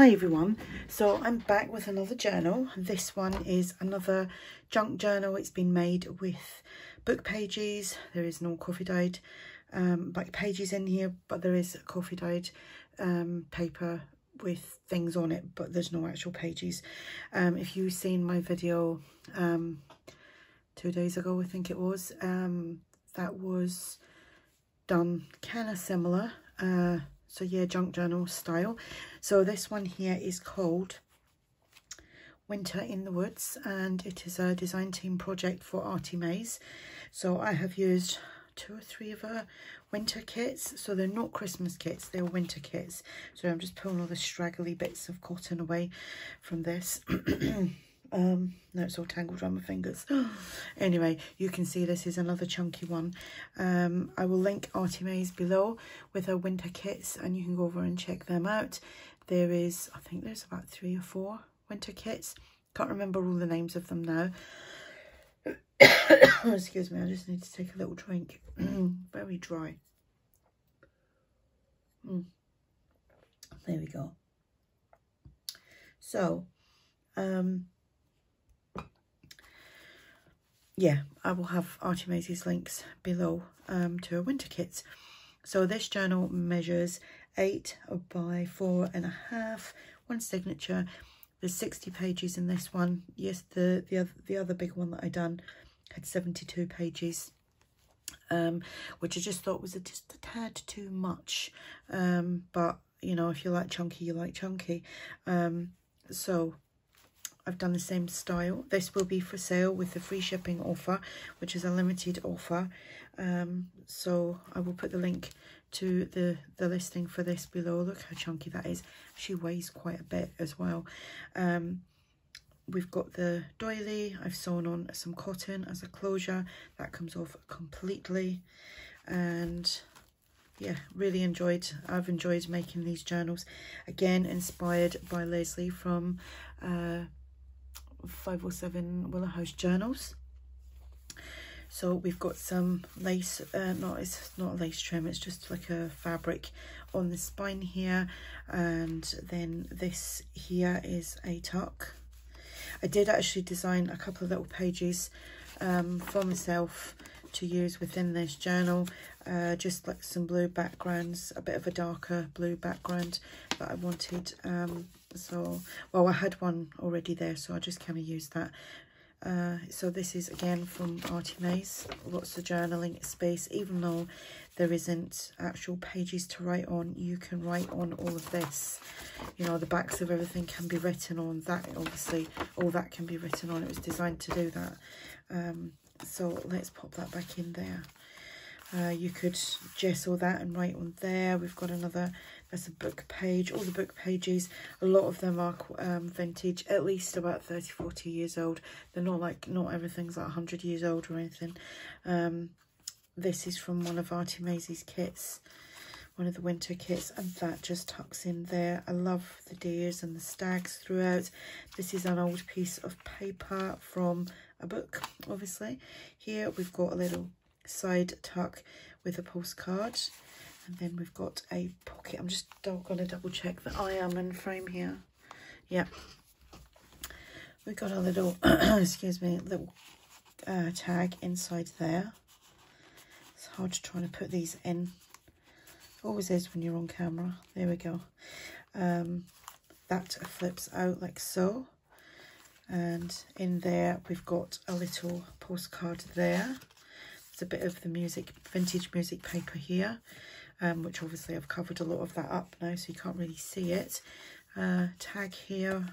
Hi everyone, so I'm back with another journal. This one is another junk journal. It's been made with book pages. There is no coffee dyed like pages in here, but there is coffee dyed paper with things on it, but there's no actual pages. If you've seen my video 2 days ago, I think it was, that was done kind of similar. So yeah, junk journal style. So this one here is called Winter in the Woods, and it is a design team project for ARTYmaze. So I have used 2 or 3 of her winter kits. So they're not Christmas kits, they're winter kits. So I'm just pulling all the straggly bits of cotton away from this. No, it's all tangled around my fingers. Anyway, you can see this is another chunky one. I will link ARTYmaze below with her winter kits, and you can go over and check them out. There is, I think there's about 3 or 4 winter kits. Can't remember all the names of them now. Excuse me, I just need to take a little drink. Very dry. There we go. So, yeah, I will have ARTYmaze's links below to her winter kits. So this journal measures 8 by 4.5, one signature. There's 60 pages in this one. Yes, the other big one that I done had 72 pages, which I just thought was just a tad too much. But you know, if you like chunky, you like chunky. So I've done the same style. This will be for sale with the free shipping offer, which is a limited offer. So I will put the link to the listing for this below. Look how chunky that is. She weighs quite a bit as well. We've got the doily. I've sewn on some cotton as a closure. That comes off completely. And yeah, really I've enjoyed making these journals. Again, inspired by Leslie from 507 Willow House Journals. So we've got some lace, it's not a lace trim, it's just like a fabric on the spine here, and then this here is a tuck. I did actually design a couple of little pages for myself to use within this journal, just like some blue backgrounds, a bit of a darker blue background that I wanted. So, well, I had one already there, so I just kind of used that. So this is again from ARTYmaze. Lots of journaling space. Even though there isn't actual pages to write on, you can write on all of this. You know, the backs of everything can be written on. That, obviously, all that can be written on. It was designed to do that. So let's pop that back in there. You could gesso that and write on there. We've got another, that's a book page. All the book pages, a lot of them are vintage, at least about 30-40 years old. They're not like, not everything's like 100 years old or anything. This is from one of ARTYmaze's kits, one of the winter kits, and that just tucks in there. I love the deers and the stags throughout. This is an old piece of paper from a book, obviously. Here we've got a little side tuck with a postcard, and then we've got a pocket. I'm just going to double check that I am in frame here. Yeah, we've got a little excuse me, little tag inside there. It's hard to try to put these in, always is when you're on camera. There we go. That flips out like so, and in there we've got a little postcard there. A bit of the vintage music paper here, which obviously I've covered a lot of that up now, so you can't really see it. Tag here.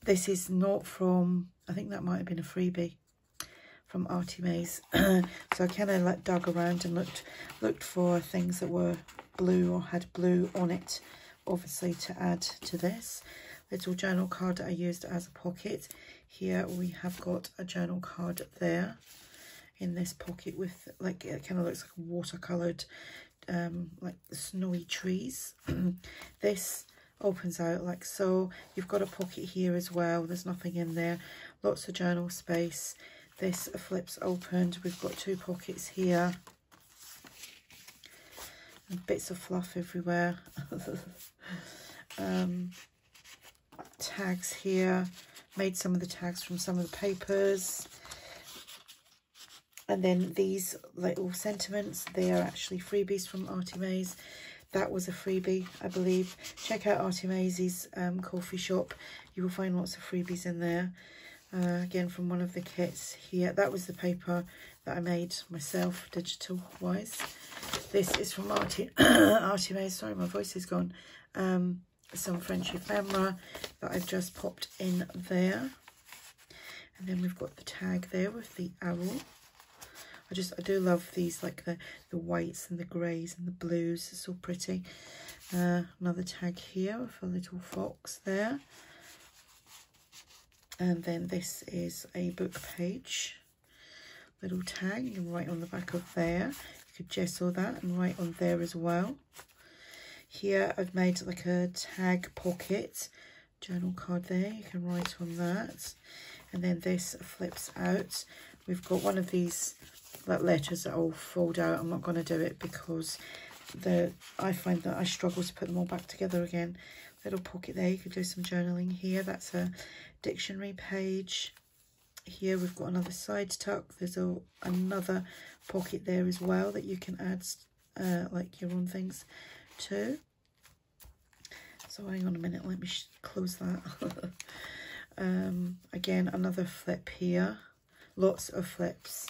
This is not from, I think that might have been a freebie from ARTYmaze. So I kind of dug around and looked for things that were blue or had blue on it, obviously, to add to this. Little journal card that I used as a pocket. Here we have got a journal card there in this pocket with, like, it kind of looks like watercoloured, like snowy trees. This opens out like so. You've got a pocket here as well. There's nothing in there. Lots of journal space. This flips opened. We've got 2 pockets here. And bits of fluff everywhere. tags here. Made some of the tags from some of the papers. And then these little sentiments, they are actually freebies from ARTYmaze. That was a freebie, I believe. Check out ARTYmaze's coffee shop. You will find lots of freebies in there. Again, from one of the kits here. That was the paper that I made myself, digital-wise. This is from ARTYmaze. Sorry, my voice is gone. Some French ephemera that I've just popped in there. And then we've got the tag there with the owl. I do love these, like the whites and the greys and the blues. It's so pretty. Another tag here with a little fox there. And then this is a book page. Little tag, you can write on the back of there. You could gesso that and write on there as well. Here I've made like a tag pocket journal card there. You can write on that. And then this flips out. We've got one of these letters that all fold out. I'm not going to do it because I find that I struggle to put them all back together again. Little pocket there, you could do some journaling here. That's a dictionary page. Here we've got another side tuck. There's another pocket there as well that you can add like your own things to. So hang on a minute, let me close that. Again, another flip here. Lots of flips.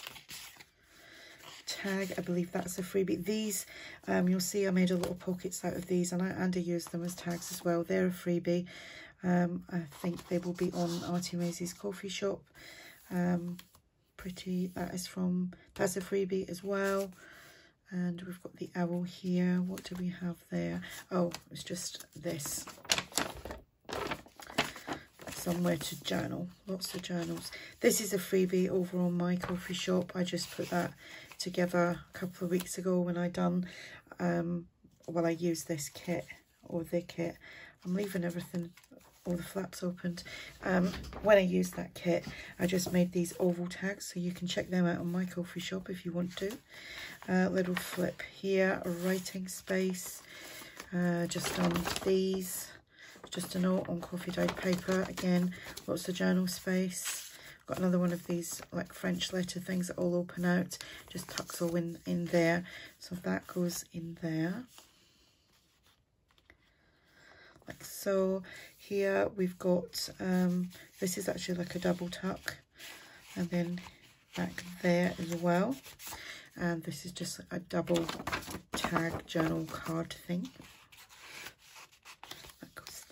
Tag, I believe that's a freebie. These, you'll see I made a little pockets out of these, and I use them as tags as well. They're a freebie. I think they will be on ARTYmaze's coffee shop. Pretty, that's a freebie as well. And we've got the owl here. What do we have there? Oh, it's just this. Somewhere to journal. Lots of journals. This is a freebie over on my coffee shop. I just put that together a couple of weeks ago when I done, well, I used this kit, or the kit. I'm leaving everything, all the flaps opened. When I used that kit, I just made these oval tags, so you can check them out on my coffee shop if you want to. Little flip here, a writing space, just on these. Just a note on coffee dyed paper. Again, lots of journal space. Got another one of these like French letter things that all open out. Just tucks all in there. So that goes in there. Like so. Here we've got, this is actually like a double tuck. And then back there as well. And this is just a double tag journal card thing.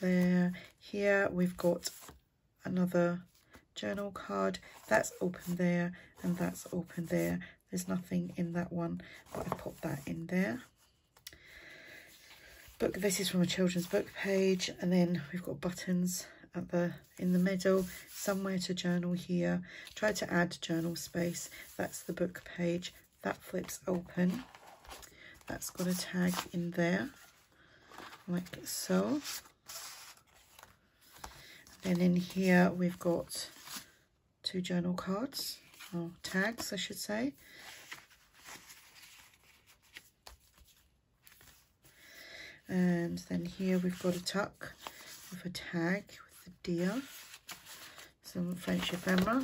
There. Here we've got another journal card that's open there, and that's open there. There's nothing in that one, but I popped that in there. Book, this is from a children's book page, and then we've got buttons at in the middle, somewhere to journal here. Try to add journal space. That's the book page. That flips open. That's got a tag in there, like so. Then in here we've got two journal cards, or tags I should say. And then here we've got a tuck with a tag with the deer, some French ephemera,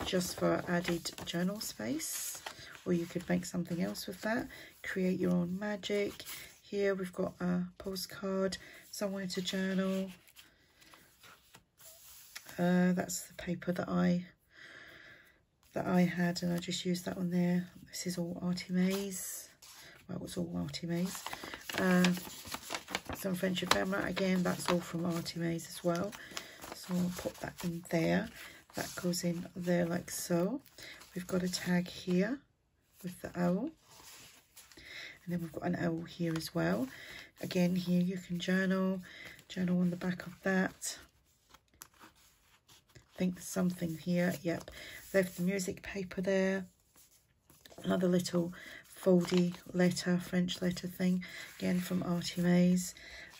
just for added journal space, or you could make something else with that, create your own magic. Here we've got a postcard, somewhere to journal. That's the paper that I had, and I just used that one there. This is all ARTYmaze. Well, it's all ARTYmaze. Some French ephemera, again, that's all from ARTYmaze as well. So I'll put that in there. That goes in there like so. We've got a tag here with the owl. And then we've got an owl here as well. Again, here you can journal on the back of that. I think there's something here. Yep, left the music paper there. Another little foldy letter, French letter thing, again from ARTYmaze.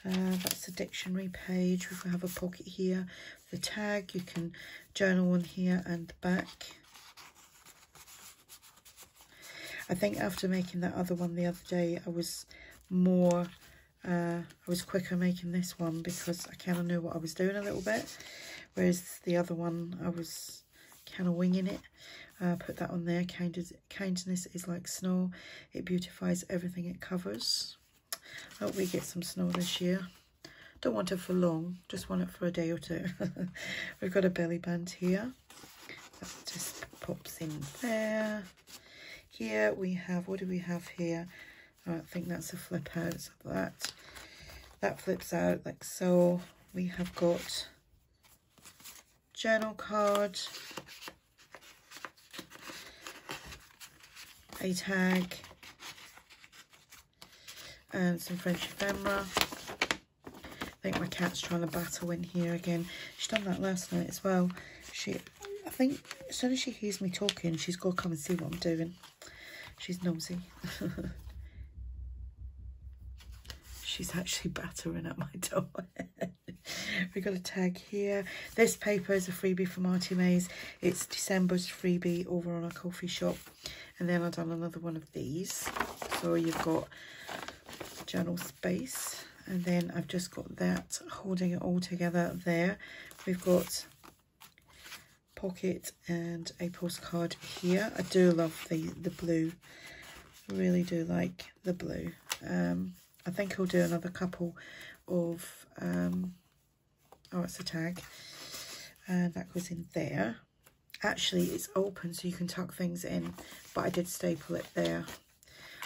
That's a dictionary page. We have a pocket here, the tag. You can journal on here and back. I think after making that other one the other day, I was more I was quicker making this one because I kind of knew what I was doing a little bit, whereas the other one I was kind of winging it. Put that on there. Kindness is like snow. It beautifies everything it covers. I hope we get some snow this year. Don't want it for long, just want it for a day or two. We've got a belly band here. That just pops in there. Here we have, what do we have here? I think that's a flip out. So that flips out like so. We have got journal card, a tag, and some French ephemera. I think my cat's trying to battle in here again. She's done that last night as well. I think as soon as she hears me talking, she's got to come and see what I'm doing. She's nosy. She's actually battering at my door. We've got a tag here. This paper is a freebie from ARTYmaze. It's December's freebie over on our coffee shop. And then I've done another one of these. So you've got journal space. And then I've just got that holding it all together there. We've got pocket and a postcard here. I do love the blue. Really do like the blue. I think I'll do another couple of, oh, it's a tag. And that goes in there. Actually, it's open so you can tuck things in, but I did staple it there.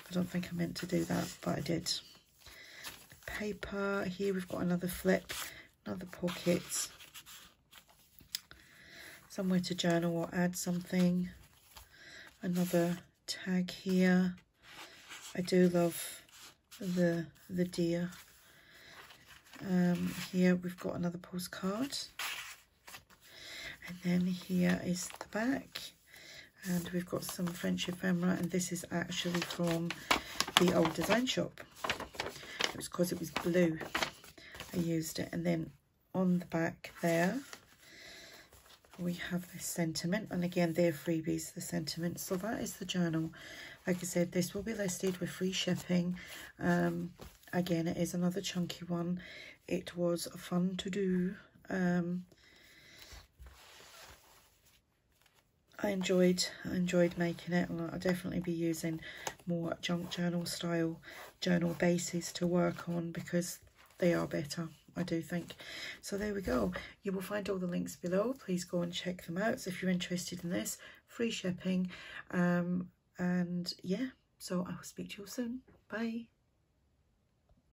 I don't think I meant to do that, but I did. Paper here, we've got another flip, another pocket, somewhere to journal or add something, another tag here. I do love the deer. Here we've got another postcard, and then here is the back, and we've got some French ephemera, and this is actually from the old design shop. It was because it was blue I used it. And then on the back there we have this sentiment, and again they're freebies, the sentiment. So that is the journal. Like I said, this will be listed with free shipping. Again, it is another chunky one. It was fun to do. I enjoyed making it, and I'll definitely be using more junk journal style journal bases to work on because they are better, I do think. So there we go. You will find all the links below. Please go and check them out. So if you're interested in this, free shipping. And yeah, so I will speak to you all soon. Bye.